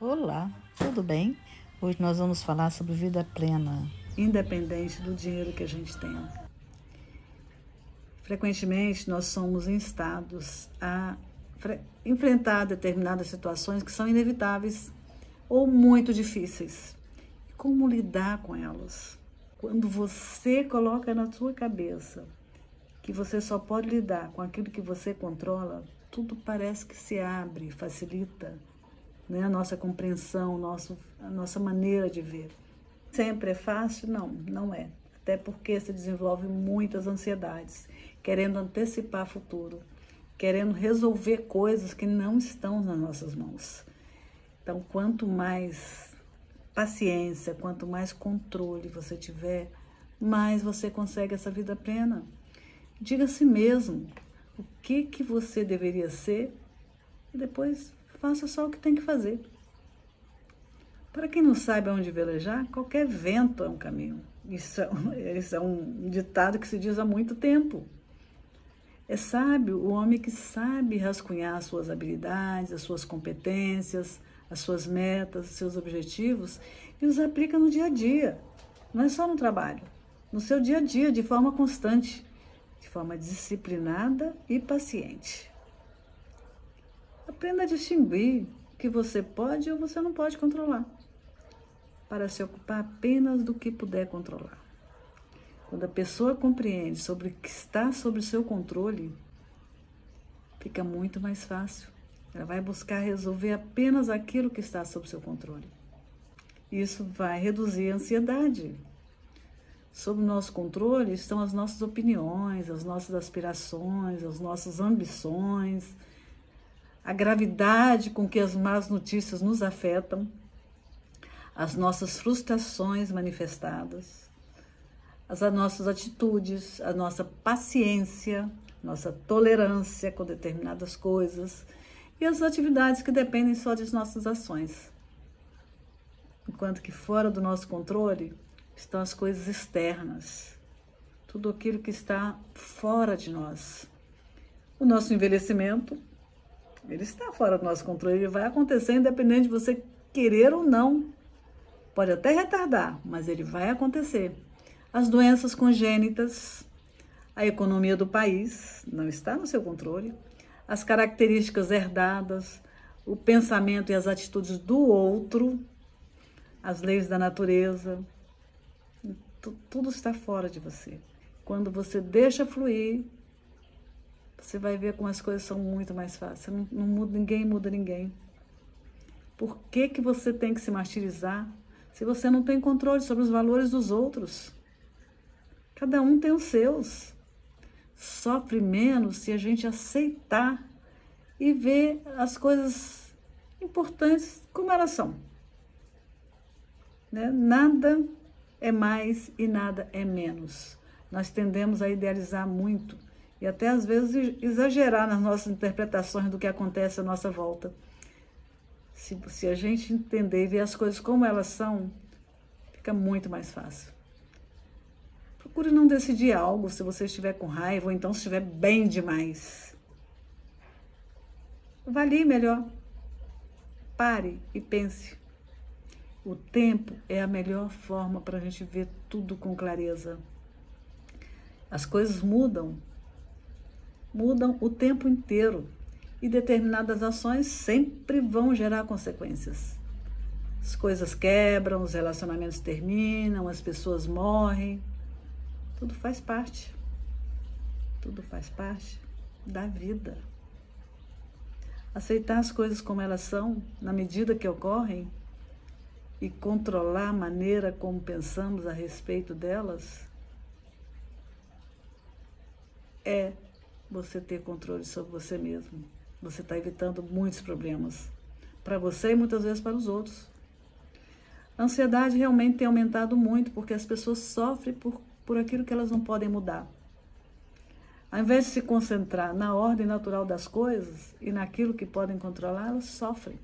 Olá, tudo bem? Hoje nós vamos falar sobre vida plena, independente do dinheiro que a gente tenha. Frequentemente nós somos instados a enfrentar determinadas situações que são inevitáveis ou muito difíceis. Como lidar com elas? Quando você coloca na sua cabeça que você só pode lidar com aquilo que você controla, tudo parece que se abre, facilita, né? A nossa compreensão, a nossa maneira de ver. Sempre é fácil? Não, não é. Até porque se desenvolve muitas ansiedades, querendo antecipar o futuro, querendo resolver coisas que não estão nas nossas mãos. Então, quanto mais paciência, quanto mais controle você tiver, mais você consegue essa vida plena. Diga a si mesmo o que você deveria ser e depois faça só o que tem que fazer. Para quem não sabe aonde velejar, qualquer vento é um caminho. Isso é um ditado que se diz há muito tempo. É sábio o homem que sabe rascunhar as suas habilidades, as suas competências, as suas metas, os seus objetivos e os aplica no dia a dia. Não é só no trabalho, no seu dia a dia, de forma constante, de forma disciplinada e paciente. Aprenda a distinguir o que você pode ou você não pode controlar, para se ocupar apenas do que puder controlar. Quando a pessoa compreende sobre o que está sob o seu controle, fica muito mais fácil. Ela vai buscar resolver apenas aquilo que está sob o seu controle. Isso vai reduzir a ansiedade. Sob o nosso controle estão as nossas opiniões, as nossas aspirações, as nossas ambições, a gravidade com que as más notícias nos afetam, as nossas frustrações manifestadas, as nossas atitudes, a nossa paciência, nossa tolerância com determinadas coisas e as atividades que dependem só das nossas ações. Enquanto que fora do nosso controle estão as coisas externas, tudo aquilo que está fora de nós. O nosso envelhecimento, ele está fora do nosso controle, ele vai acontecer independente de você querer ou não. Pode até retardar, mas ele vai acontecer. As doenças congênitas, a economia do país não está no seu controle, as características herdadas, o pensamento e as atitudes do outro, as leis da natureza, tudo está fora de você. Quando você deixa fluir, você vai ver como as coisas são muito mais fáceis. Não muda, ninguém muda ninguém. Por que você tem que se martirizar se você não tem controle sobre os valores dos outros? Cada um tem os seus. Sofre menos se a gente aceitar e ver as coisas importantes como elas são. Né? Nada é mais e nada é menos. Nós tendemos a idealizar muito e até às vezes exagerar nas nossas interpretações do que acontece à nossa volta. Se a gente entender e ver as coisas como elas são, fica muito mais fácil. Procure não decidir algo se você estiver com raiva ou então se estiver bem demais. Avalie melhor. Pare e pense. O tempo é a melhor forma para a gente ver tudo com clareza. As coisas mudam o tempo inteiro e determinadas ações sempre vão gerar consequências. As coisas quebram, os relacionamentos terminam, as pessoas morrem. Tudo faz parte. Tudo faz parte da vida. Aceitar as coisas como elas são, na medida que ocorrem, e controlar a maneira como pensamos a respeito delas, é você ter controle sobre você mesmo. Você está evitando muitos problemas para você e muitas vezes para os outros. A ansiedade realmente tem aumentado muito porque as pessoas sofrem por aquilo que elas não podem mudar. Ao invés de se concentrar na ordem natural das coisas e naquilo que podem controlar, elas sofrem.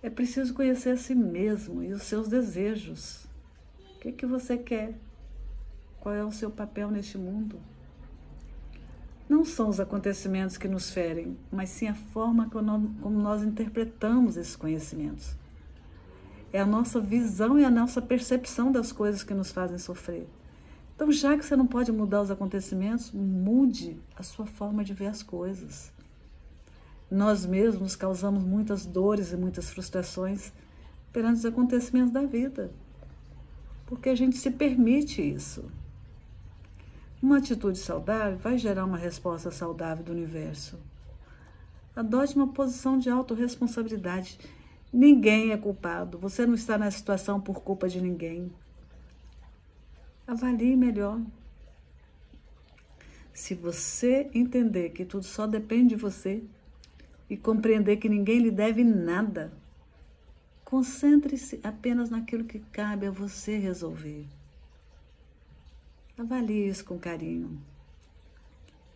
É preciso conhecer a si mesmo e os seus desejos. O que você quer? Qual é o seu papel neste mundo? Não são os acontecimentos que nos ferem, mas sim a forma como nós interpretamos esses conhecimentos. É a nossa visão e a nossa percepção das coisas que nos fazem sofrer. Então, já que você não pode mudar os acontecimentos, mude a sua forma de ver as coisas. Nós mesmos causamos muitas dores e muitas frustrações perante os acontecimentos da vida, porque a gente se permite isso. Uma atitude saudável vai gerar uma resposta saudável do universo. Adote uma posição de autorresponsabilidade. Ninguém é culpado. Você não está nessa situação por culpa de ninguém. Avalie melhor. Se você entender que tudo só depende de você e compreender que ninguém lhe deve nada, concentre-se apenas naquilo que cabe a você resolver. Avalie isso com carinho.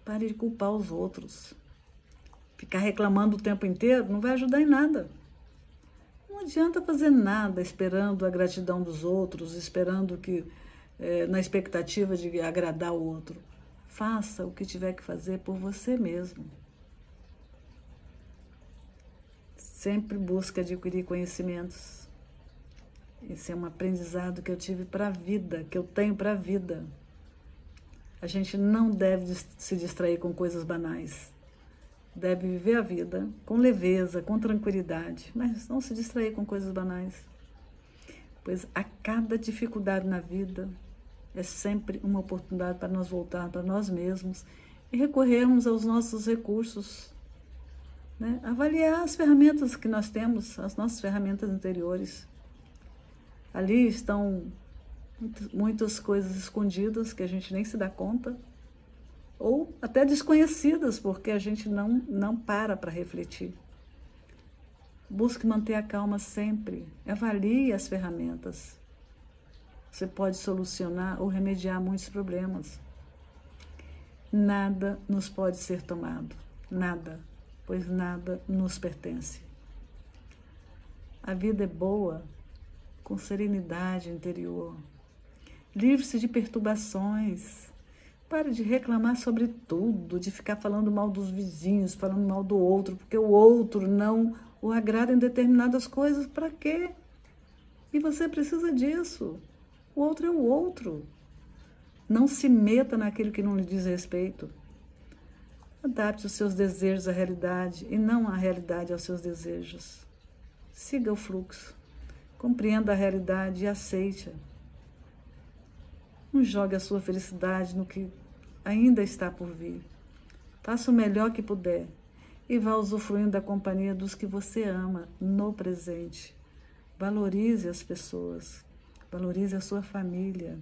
Pare de culpar os outros. Ficar reclamando o tempo inteiro não vai ajudar em nada. Não adianta fazer nada esperando a gratidão dos outros, esperando que, na expectativa de agradar o outro. Faça o que tiver que fazer por você mesmo. Sempre busque adquirir conhecimentos. Esse é um aprendizado que eu tive para a vida, que eu tenho para a vida. A gente não deve se distrair com coisas banais. Deve viver a vida com leveza, com tranquilidade, mas não se distrair com coisas banais. Pois a cada dificuldade na vida é sempre uma oportunidade para nós voltar para nós mesmos e recorrermos aos nossos recursos, né? Avaliar as ferramentas que nós temos, as nossas ferramentas interiores. Ali estão muitas coisas escondidas que a gente nem se dá conta, ou até desconhecidas, porque a gente não para refletir. Busque manter a calma sempre, avalie as ferramentas. Você pode solucionar ou remediar muitos problemas. Nada nos pode ser tomado, nada, pois nada nos pertence. A vida é boa com serenidade interior. Livre-se de perturbações. Pare de reclamar sobre tudo, de ficar falando mal dos vizinhos, falando mal do outro, porque o outro não o agrada em determinadas coisas. Para quê? E você precisa disso. O outro é o outro. Não se meta naquilo que não lhe diz respeito. Adapte os seus desejos à realidade e não a realidade aos seus desejos. Siga o fluxo. Compreenda a realidade e aceite-a. Não jogue a sua felicidade no que ainda está por vir. Faça o melhor que puder e vá usufruindo da companhia dos que você ama no presente. Valorize as pessoas, valorize a sua família.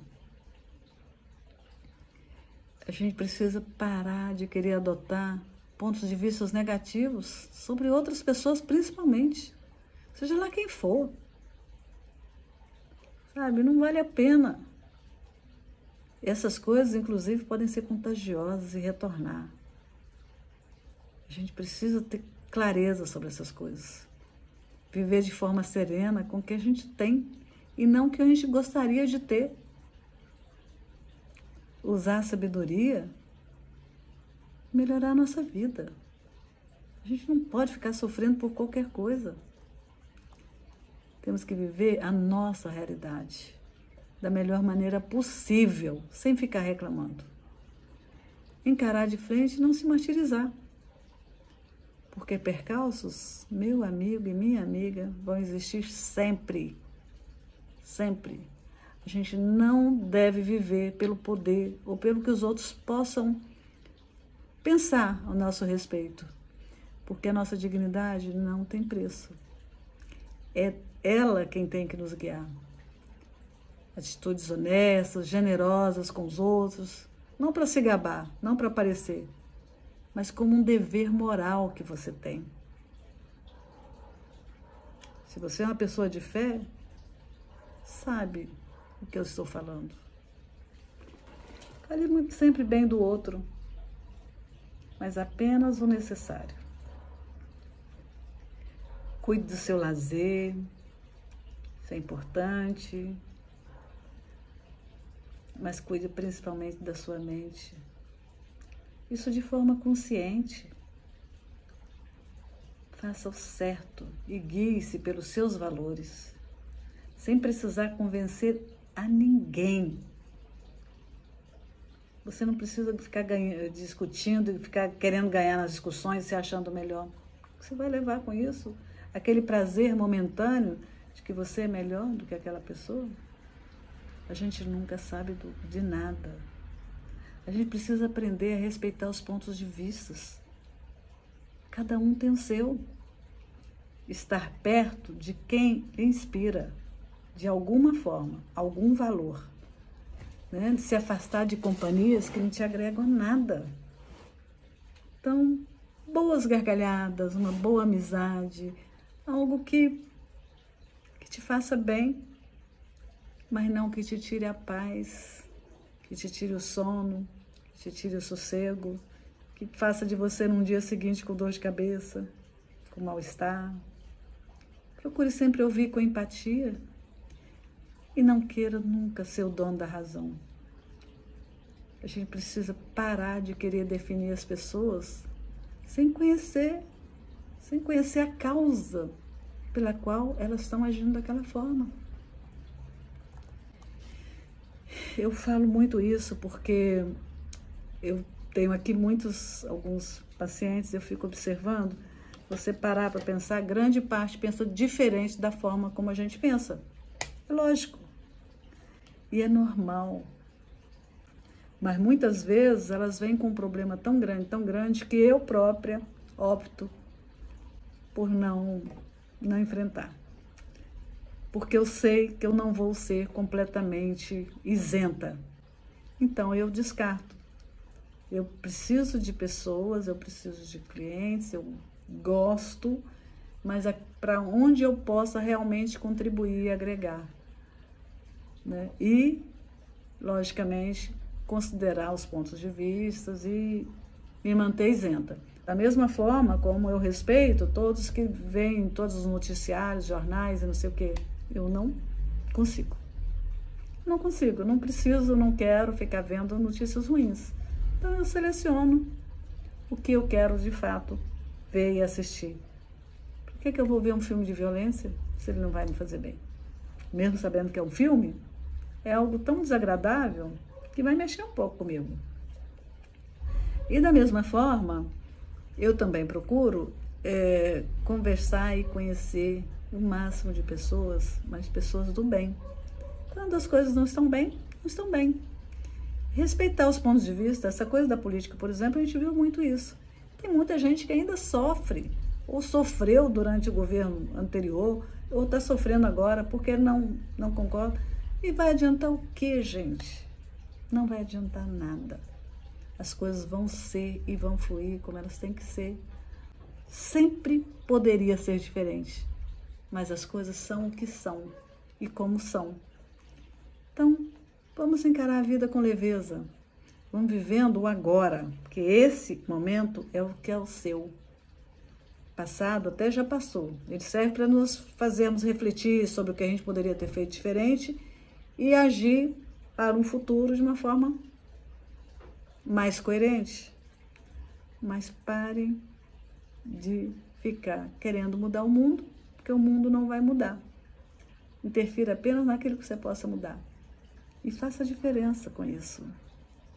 A gente precisa parar de querer adotar pontos de vista negativos sobre outras pessoas, principalmente. Seja lá quem for. Sabe, não vale a pena. Essas coisas, inclusive, podem ser contagiosas e retornar. A gente precisa ter clareza sobre essas coisas. Viver de forma serena com o que a gente tem e não o que a gente gostaria de ter. Usar a sabedoria, melhorar a nossa vida. A gente não pode ficar sofrendo por qualquer coisa. Temos que viver a nossa realidade da melhor maneira possível, sem ficar reclamando. Encarar de frente e não se martirizar. Porque percalços, meu amigo e minha amiga, vão existir sempre. Sempre. A gente não deve viver pelo poder ou pelo que os outros possam pensar ao nosso respeito. Porque a nossa dignidade não tem preço. É ela quem tem que nos guiar. Atitudes honestas, generosas com os outros, não para se gabar, não para aparecer, mas como um dever moral que você tem. Se você é uma pessoa de fé, sabe o que eu estou falando. Fale sempre bem do outro, mas apenas o necessário. Cuide do seu lazer, isso é importante. Mas cuide principalmente da sua mente. isso de forma consciente. Faça o certo e guie-se pelos seus valores, sem precisar convencer a ninguém. Você não precisa ficar discutindo e ficar querendo ganhar nas discussões, se achando melhor. Você vai levar com isso aquele prazer momentâneo de que você é melhor do que aquela pessoa. A gente nunca sabe de nada. A gente precisa aprender a respeitar os pontos de vista. Cada um tem o seu. Estar perto de quem lhe inspira, de alguma forma, algum valor. Né? Se afastar de companhias que não te agregam nada. Então, boas gargalhadas, uma boa amizade, algo que te faça bem, mas não que te tire a paz, que te tire o sono, que te tire o sossego, que faça de você num dia seguinte com dor de cabeça, com mal-estar. Procure sempre ouvir com empatia e não queira nunca ser o dono da razão. A gente precisa parar de querer definir as pessoas sem conhecer a causa pela qual elas estão agindo daquela forma. Eu falo muito isso porque eu tenho aqui alguns pacientes, eu fico observando, você parar para pensar, grande parte pensa diferente da forma como a gente pensa. É lógico. E é normal. Mas muitas vezes elas vêm com um problema tão grande, que eu própria opto por não enfrentar. Porque eu sei que eu não vou ser completamente isenta. Então eu descarto. Eu preciso de pessoas, eu preciso de clientes, eu gosto, mas para onde eu possa realmente contribuir e agregar. Né? E, logicamente, considerar os pontos de vista e me manter isenta. Da mesma forma como eu respeito todos que veem em todos os noticiários, jornais e não sei o quê. Eu não consigo. Não consigo, não preciso, não quero ficar vendo notícias ruins. Então eu seleciono o que eu quero de fato ver e assistir. Por que eu vou ver um filme de violência se ele não vai me fazer bem? Mesmo sabendo que é um filme, é algo tão desagradável que vai mexer um pouco comigo. E da mesma forma, eu também procuro conversar e conhecer o máximo de pessoas, mas pessoas do bem. Quando as coisas não estão bem, não estão bem. Respeitar os pontos de vista, essa coisa da política, por exemplo, a gente viu muito isso. Tem muita gente que ainda sofre, ou sofreu durante o governo anterior, ou está sofrendo agora porque não concorda. E vai adiantar o quê, gente? Não vai adiantar nada. As coisas vão ser e vão fluir como elas têm que ser. Sempre poderia ser diferente, mas as coisas são o que são e como são. Então, vamos encarar a vida com leveza. Vamos vivendo o agora, porque esse momento é o que é o seu. Passado até já passou. Ele serve para nos fazermos refletir sobre o que a gente poderia ter feito diferente e agir para um futuro de uma forma mais coerente. Mas parem de ficar querendo mudar o mundo, porque o mundo não vai mudar. Interfira apenas naquilo que você possa mudar. E faça diferença com isso.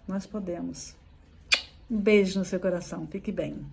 Nós podemos. Um beijo no seu coração. Fique bem.